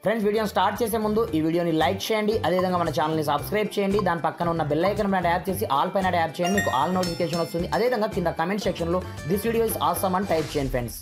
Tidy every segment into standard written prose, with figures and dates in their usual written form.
Friends వీడియోని start చేసే ముందు ఈ వీడియోని లైక్ చేయండి, అదేవిధంగా మన ఛానల్ని సబ్స్క్రైబ్ చేయండి, దాని పక్కన ఉన్న బెల్ ఐకాన్ పైన ట్యాప్ చేసి ఆల్ పైన ట్యాప్ చేయండి, మీకు ఆల్ నోటిఫికేషన్ వస్తుంది. అదేవిధంగా కింద కమెంట్ సెక్షన్లో దిస్ వీడియో ఇస్ ఆసమ్ అని టైప్ చేయండి ఫ్రెండ్స్.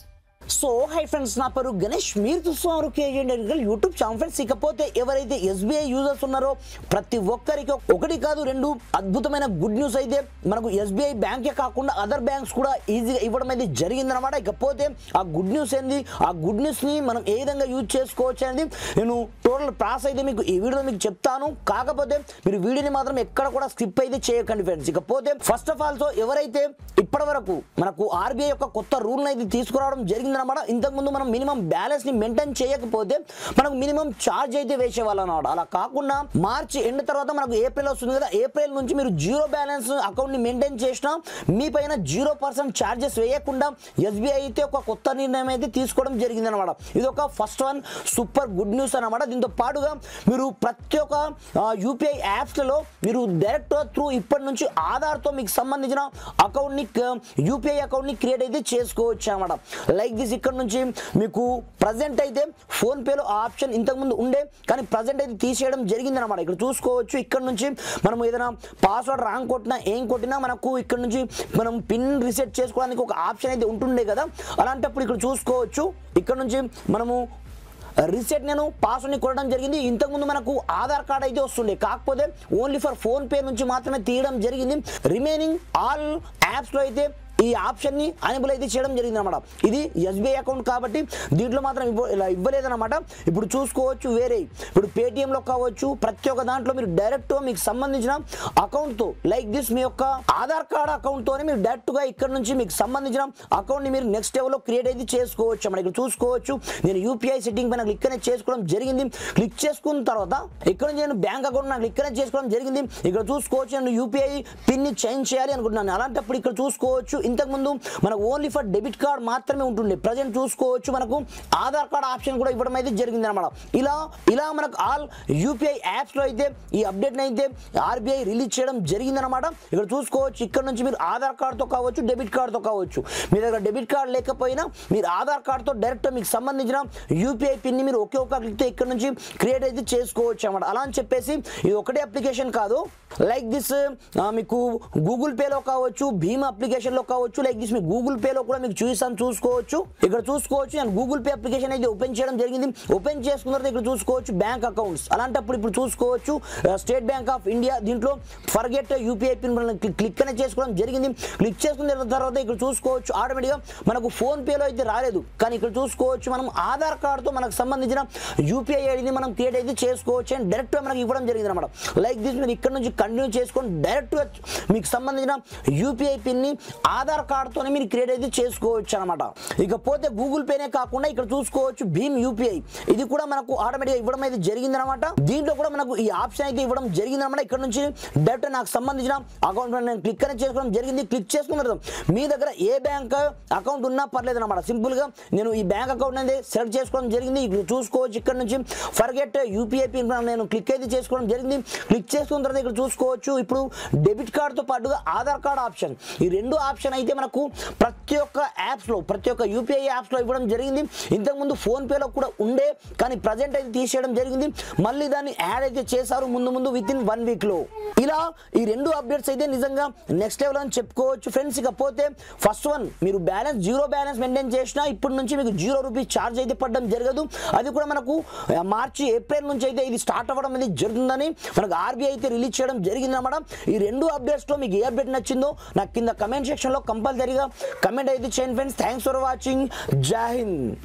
సో హై ఫ్రెండ్స్, నా పేరు గణేష్, మీరు చూస్తున్నారు కేజీ యూట్యూబ్ ఛానల్. ఫ్రెండ్స్, ఇకపోతే ఎవరైతే ఎస్బీఐ యూజర్స్ ఉన్నారో ప్రతి ఒక్కరికి ఒకటి కాదు రెండు అద్భుతమైన గుడ్ న్యూస్ అయితే మనకు ఎస్బీఐ బ్యాంకే కాకుండా అదర్ బ్యాంక్స్ కూడా ఈజీగా ఇవ్వడం అయితే జరిగిందనమాట. ఇకపోతే ఆ గుడ్ న్యూస్ ఏంది, ఆ గుడ్ న్యూస్ని మనం ఏ విధంగా యూజ్ చేసుకోవచ్చు అనేది నేను టోటల్ ప్రాసెస్ అయితే మీకు ఈ వీడియోలో మీకు చెప్తాను. కాకపోతే మీరు వీడియోని మాత్రం ఎక్కడ కూడా స్కిప్ అయితే చేయకండి ఫ్రెండ్స్. ఇకపోతే ఫస్ట్ ఆఫ్ ఆల్ ఎవరైతే ఇప్పటి వరకు మనకు ఆర్బీఐ యొక్క కొత్త రూల్ అయితే తీసుకురావడం జరిగింది అనమాట. ఇంతకుముందు మనం మినిమం బ్యాలెన్స్ ని మెయింటైన్ చేయకపోతే మనకు మినిమం ఛార్జ్ అయితే వేసేవాళ్ళు అనమాట. అలా కాకుండా మార్చి ఎండ్ తర్వాత మనకు ఏప్రిల్ వస్తుంది కదా, ఏప్రిల్ నుంచి మీరు జీరో బ్యాలెన్స్ అకౌంట్ ని మెయింటైన్ చేసినా మీ పైన 0% ఛార్జెస్ వేయకుండా ఎస్బీఐ అయితే ఒక కొత్త నిర్ణయం అయితే తీసుకోవడం జరిగింది అనమాట. ఇది ఒక first one super good news అనమాట. దీంతో పాటుగా మీరు ప్రతి ఒక్క యూపీఐ యాప్స్లలో మీరు డైరెక్ట్ త్రూ ఇప్పటి నుంచి ఆధార్తో మీకు సంబంధించిన అకౌంట్ ని యూపీఐ అకౌంట్ ని క్రియేట్ అయితే చేసుకోవచ్చు అనమాట. లైక్ దిస్ ఇక్కడ నుంచి మీకు ప్రజెంట్ అయితే ఫోన్ పేలో ఆప్షన్ ఇంతకుముందు ఉండే, కానీ ప్రజెంట్ అయితే తీసేయడం జరిగింది అనమాట. ఇక్కడ చూసుకోవచ్చు, ఇక్కడ నుంచి మనం ఏదైనా పాస్వర్డ్ రాంగ్ కొట్టినా ఏం కొట్టినా మనకు ఇక్కడ నుంచి మనం పిన్ రీసెట్ చేసుకోవడానికి ఒక ఆప్షన్ అయితే ఉంటుండే కదా. అలాంటప్పుడు ఇక్కడ చూసుకోవచ్చు, ఇక్కడ నుంచి మనము రీసెట్ నేను పాస్వర్డ్ని కొట్టడం జరిగింది. ఇంతకుముందు మనకు ఆధార్ కార్డ్ అయితే వస్తుండే, కాకపోతే ఓన్లీ ఫర్ ఫోన్ పే నుంచి మాత్రమే తీయడం జరిగింది. రిమైనింగ్ ఆల్ యాప్స్లో అయితే ఈ ఆప్షన్ ని అనేబుల్ అయితే చేయడం జరిగింది అనమాట. ఇది ఎస్బీఐ అకౌంట్ కాబట్టి దీంట్లో మాత్రం ఇలా ఇవ్వలేదన్నమాట. ఇప్పుడు చూసుకోవచ్చు, వేరే ఇప్పుడు పేటిఎంలో కావచ్చు ప్రతి ఒక్క దాంట్లో మీరు డైరెక్ట్ మీకు సంబంధించిన అకౌంట్తో లైక్ దిస్ మీ యొక్క ఆధార్ కార్డ్ అకౌంట్తోనే మీరు డైరెక్ట్గా ఇక్కడ నుంచి మీకు సంబంధించిన అకౌంట్ని మీరు నెక్స్ట్ లెవెల్లో క్రియేట్ అయితే చేసుకోవచ్చు అన్నమాట. ఇక్కడ చూసుకోవచ్చు, నేను యూపీఐ సెట్టింగ్ పైన క్లిక్ అనేది చేసుకోవడం జరిగింది. క్లిక్ చేసుకున్న తర్వాత ఇక్కడ నుంచి నేను బ్యాంక్ అకౌంట్ నాకు క్లిక్ అనేది చేసుకోవడం జరిగింది. ఇక్కడ చూసుకోవచ్చు, నేను యూపీఐ పిన్ని చేంజ్ చేయాలి అనుకుంటున్నాను. అలాంటప్పుడు ఇక్కడ చూసుకోవచ్చు, ఇంతకుముందు మనకు ఓన్లీ ఫర్ డెబిట్ కార్డ్ మాత్రమే ఉంటుండే. ప్రజెంట్ చూసుకోవచ్చు మనకు ఆధార్ కార్డ్ ఆప్షన్ కూడా ఇవ్వడం అయితే జరిగింది అనమాట. ఇలా మనకు ఆల్ యూపీఐ యాప్స్లో అయితే ఈ అప్డేట్ని అయితే ఆర్బీఐ రిలీజ్ చేయడం జరిగింది అనమాట. ఇక్కడ చూసుకోవచ్చు, ఇక్కడ నుంచి మీరు ఆధార్ కార్డ్తో కావచ్చు డెబిట్ కార్డ్తో కావచ్చు, మీ దగ్గర డెబిట్ కార్డ్ లేకపోయినా మీరు ఆధార్ కార్డ్తో డైరెక్ట్ మీకు సంబంధించిన యూపీఐ పిన్ని మీరు ఒకే ఒక క్లిక్తో ఇక్కడ నుంచి క్రియేట్ అయితే చేసుకోవచ్చు అనమాట. అలా అని చెప్పేసి ఇది ఒకటే అప్లికేషన్ కాదు, లైక్ దిస్ మీకు గూగుల్ పేలో కావచ్చు, భీమ్ అప్లికేషన్లో కావచ్చు, లైక్ దిస్ మీ గూగుల్ పేలో కూడా మీకు చూసుకోవచ్చు. ఇక్కడ చూసుకోవచ్చు, నేను గూగుల్ పే అప్లికేషన్ అయితే ఓపెన్ చేయడం జరిగింది. ఓపెన్ చేసుకున్న తర్వాత ఇక్కడ చూసుకోవచ్చు బ్యాంక్ అకౌంట్స్. అలాంటప్పుడు ఇప్పుడు చూసుకోవచ్చు స్టేట్ బ్యాంక్ ఆఫ్ ఇండియా, దీంట్లో ఫర్గెట్ యూపీఐ పిన్ క్లిక్ అనేది చేసుకోవడం జరిగింది. క్లిక్ చేసుకున్న తర్వాత ఇక్కడ చూసుకోవచ్చు ఆటోమేటిక్గా మనకు ఫోన్ పేలో అయితే రాలేదు, కానీ ఇక్కడ చూసుకోవచ్చు మనం ఆధార్ కార్డ్తో మనకు సంబంధించిన యూపీఐ ఐడిని మనం క్రియేట్ అయితే చేసుకోవచ్చు అని డైరెక్ట్గా మనకి ఇవ్వడం జరిగింది అనమాట. లైక్ దిస్ మీరు ఇక్కడ నుంచి కంటిన్యూ చేసుకొని డైరెక్ట్గా మీకు సంబంధించిన యూపీఐ పిన్ని ఆధార్ కార్డ్తోనే మీరు క్రియేట్ అయితే చేసుకోవచ్చు అనమాట. ఇకపోతే గూగుల్ పేనే కాకుండా ఇక్కడ చూసుకోవచ్చు భీమ్ యూపీఐ, ఇది కూడా మనకు ఆటోమేటిక్గా ఇవ్వడం అయితే జరిగింది అనమాట. దీంట్లో కూడా మనకు ఈ ఆప్షన్ అయితే ఇవ్వడం జరిగింది అనమాట. ఇక్కడ నుంచి డైరెక్ట్ నాకు సంబంధించిన అకౌంట్ నేను క్లిక్ అనేది చేసుకోవడం జరిగింది. క్లిక్ చేసుకున్న తర్వాత మీ దగ్గర ఏ బ్యాంక్ అకౌంట్ ఉన్నా పర్లేదు అనమాట. సింపుల్గా నేను ఈ బ్యాంక్ అకౌంట్ అనేది సెలెక్ట్ చేసుకోవడం జరిగింది. చూసుకోవచ్చు, ఇక్కడ నుంచి ఫర్గెట్ యూపీఐ పిన్ నేను క్లిక్ అయితే చేసుకోవడం జరిగింది. క్లిక్ చేసుకున్న తర్వాత ఇక్కడ చూసుకోవచ్చు, ఇప్పుడు డెబిట్ కార్డ్తో పాటుగా ఆధార్ కార్డ్ ఆప్షన్, ఈ రెండు ఆప్షన్ అయితే మనకు ప్రతి ఒక్క యాప్స్లో ప్రతి ఒక్క యూపీఐ యాప్స్లో ఇవ్వడం జరిగింది. ఇంతకుముందు ఫోన్పేలో కూడా ఉండే, కానీ ప్రజెంట్ అయితే తీసేయడం జరిగింది. మళ్ళీ దాన్ని యాడ్ అయితే చేశారు ముందు విత్ ఇన్ 1 వీక్లో. ఇలా ఈ రెండు అప్డేట్స్ అయితే నిజంగా నెక్స్ట్ లెవెల్ అని చెప్పుకోవచ్చు ఫ్రెండ్స్. ఇకపోతే ఫస్ట్ వన్, మీరు జీరో బ్యాలెన్స్ మెయింటైన్ చేసినా ఇప్పటి నుంచి మీకు ₹0 ఛార్జ్ అయితే పడడం జరగదు. అది కూడా మనకు మార్చి ఏప్రిల్ నుంచి అయితే ఇది స్టార్ట్ అవ్వడం అనేది జరుగుతుందని మనకు ఆర్బీఐ అయితే రిలీజ్ చేయడం జరిగింది అన్నమాట. ఈ రెండు అప్డేట్స్లో మీకు ఏ అప్డేట్ నచ్చిందో నాకు కింద కమెంట్ సెక్షన్లో కంపల్సరీగా కమెంట్ అయితే చేయండి ఫ్రెండ్స్. Thanks for watching. జై హింద్.